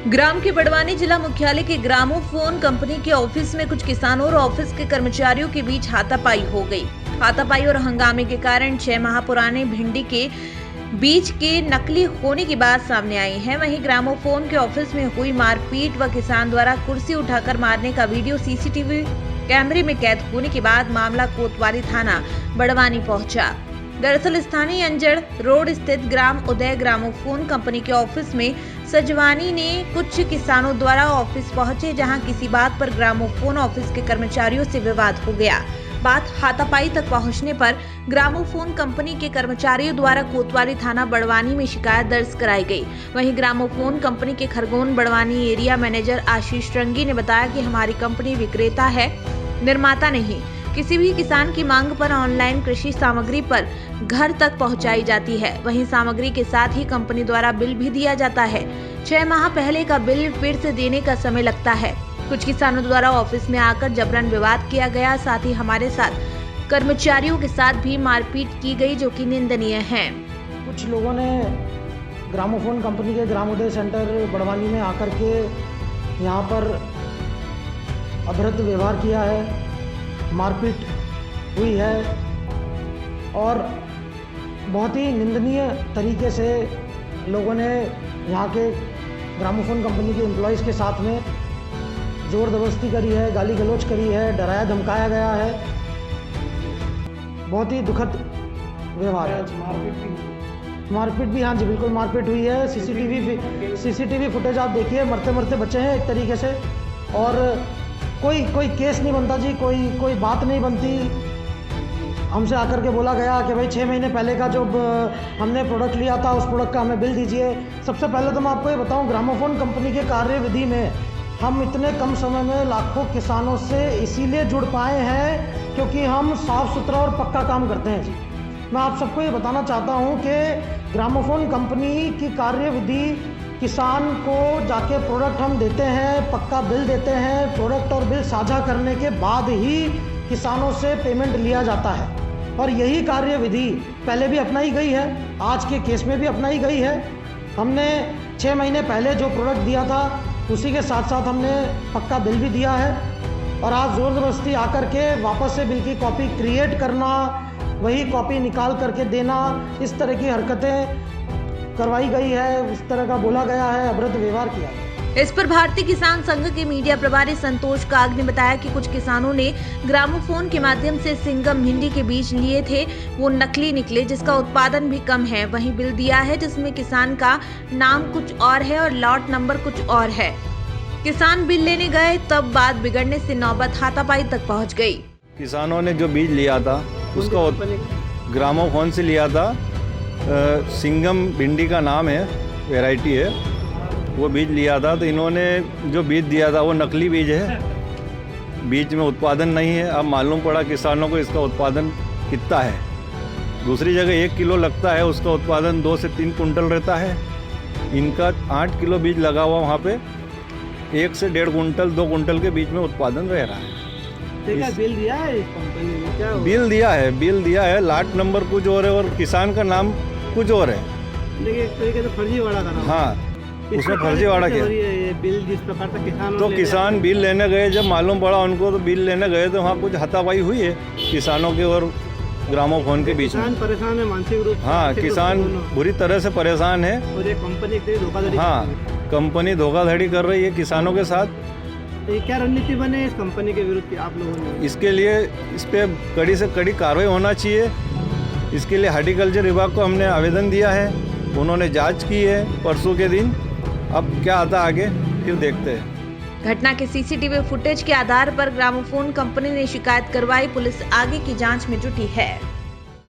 ग्राम के बड़वानी जिला मुख्यालय के ग्रामोफोन कंपनी के ऑफिस में कुछ किसानों और ऑफिस के कर्मचारियों के बीच हाथापाई हो गई। हाथापाई और हंगामे के कारण 6 माह पुराने भिंडी के बीज के नकली होने की बात सामने आई है। वहीं ग्रामोफोन के ऑफिस में हुई मारपीट व किसान द्वारा कुर्सी उठाकर मारने का वीडियो सीसीटीवी कैमरे में कैद होने के बाद मामला कोतवाली थाना बड़वानी पहुंचा। दरअसल स्थानीय अंजड़ रोड स्थित ग्राम उदय ग्रामोफोन कंपनी के ऑफिस में सजवानी ने कुछ किसानों द्वारा ऑफिस पहुंचे, जहां किसी बात पर ग्रामोफोन ऑफिस के कर्मचारियों से विवाद हो गया। बात हाथापाई तक पहुंचने पर ग्रामोफोन कंपनी के कर्मचारियों द्वारा कोतवाली थाना बड़वानी में शिकायत दर्ज कराई गई। वहीं ग्रामोफोन कंपनी के खरगोन बड़वानी एरिया मैनेजर आशीष रंगी ने बताया कि हमारी कंपनी विक्रेता है, निर्माता नहीं। किसी भी किसान की मांग पर ऑनलाइन कृषि सामग्री पर घर तक पहुंचाई जाती है। वहीं सामग्री के साथ ही कंपनी द्वारा बिल भी दिया जाता है। 6 माह पहले का बिल फिर से देने का समय लगता है। कुछ किसानों द्वारा ऑफिस में आकर जबरन विवाद किया गया, साथ ही हमारे साथ कर्मचारियों के साथ भी मारपीट की गई, जो कि निंदनीय है। कुछ लोगों ने ग्रामोफोन कंपनी के ग्रामोदय सेंटर बड़वानी में आकर के यहाँ पर अभद्र व्यवहार किया है, मारपीट हुई है और बहुत ही निंदनीय तरीके से लोगों ने यहाँ के ग्रामोफोन कंपनी के एम्प्लॉयज़ के साथ में ज़ोर ज़बरदस्ती करी है, गाली गलौज करी है, डराया धमकाया गया है। बहुत ही दुखद व्यवहार है। मारपीट भी, हाँ जी बिल्कुल मारपीट हुई है। सीसीटीवी फुटेज आप देखिए, मरते मरते बचे हैं एक तरीके से। और कोई केस नहीं बनता जी, कोई बात नहीं बनती। हमसे आकर के बोला गया कि भाई 6 महीने पहले का जो हमने प्रोडक्ट लिया था उस प्रोडक्ट का हमें बिल दीजिए। सबसे पहले तो मैं आपको ये बताऊं, ग्रामोफोन कंपनी के कार्यविधि में हम इतने कम समय में लाखों किसानों से इसीलिए जुड़ पाए हैं क्योंकि हम साफ़ सुथरा और पक्का काम करते हैं जी। मैं आप सबको ये बताना चाहता हूँ कि ग्रामोफोन कंपनी की कार्यविधि, किसान को जाके प्रोडक्ट हम देते हैं, पक्का बिल देते हैं, प्रोडक्ट और बिल साझा करने के बाद ही किसानों से पेमेंट लिया जाता है। और यही कार्यविधि पहले भी अपनाई गई है, आज के केस में भी अपनाई गई है। हमने 6 महीने पहले जो प्रोडक्ट दिया था उसी के साथ साथ हमने पक्का बिल भी दिया है। और आज ज़ोर ज़बरदस्ती आकर के वापस से बिल की कॉपी क्रिएट करना, वही कॉपी निकाल करके देना, इस तरह की हरकतें करवाई गई है, इस तरह का बोला गया है, अभद्र व्यवहार किया है। इस पर भारतीय किसान संघ के मीडिया प्रभारी संतोष काग ने बताया कि कुछ किसानों ने ग्रामोफोन के माध्यम से सिंगम भिंडी के बीज लिए थे, वो नकली निकले, जिसका उत्पादन भी कम है। वहीं बिल दिया है जिसमें किसान का नाम कुछ और है और लॉट नंबर कुछ और है। किसान बिल लेने गए तब बात बिगड़ने से नौबत हाथापाई तक पहुँच गई। किसानों ने जो बीज लिया था उसका ग्रामोफोन से लिया था, सिंगम भिंडी का नाम है, वैरायटी है, वो बीज लिया था। तो इन्होंने जो बीज दिया था वो नकली बीज है, बीज में उत्पादन नहीं है। अब मालूम पड़ा किसानों को इसका उत्पादन कितना है। दूसरी जगह 1 किलो लगता है, उसका उत्पादन 2 से 3 कुंटल रहता है। इनका 8 किलो बीज लगा हुआ, वहाँ पे 1 से 1.5 कुंटल 2 कुंटल के बीच में उत्पादन रह रहा है। बिल दिया है इस कंपनी ने, क्या बिल दिया है, लाट नंबर कुछ और है और किसान का नाम कुछ और है। लेकिन एक तरीके से फर्जीवाड़ा का नाम। हाँ, उसमें फर्जीवाड़ा किया। ये बिल जिस प्रकार से किसान बिल लेने गए, जब मालूम पड़ा उनको तो बिल लेने गए तो वहाँ कुछ हाथापाई हुई है किसानों के और ग्रामोफोन के बीच में। परेशान है मानसिक रूप। हाँ, किसान बुरी तरह से परेशान है और ये कंपनी धोखाधड़ी। हाँ, कंपनी धोखाधड़ी कर रही है किसानों के साथ। ये क्या रणनीति बने इस कंपनी के विरुद्ध की आप लोगों ने? इसके लिए इस पे कड़ी से कड़ी कार्रवाई होना चाहिए। इसके लिए हॉर्टिकल्चर विभाग को हमने आवेदन दिया है, उन्होंने जांच की है परसों के दिन। अब क्या आता आगे फिर देखते हैं। घटना के सीसीटीवी फुटेज के आधार पर ग्रामोफोन कंपनी ने शिकायत करवाई। पुलिस आगे की जांच में जुटी है।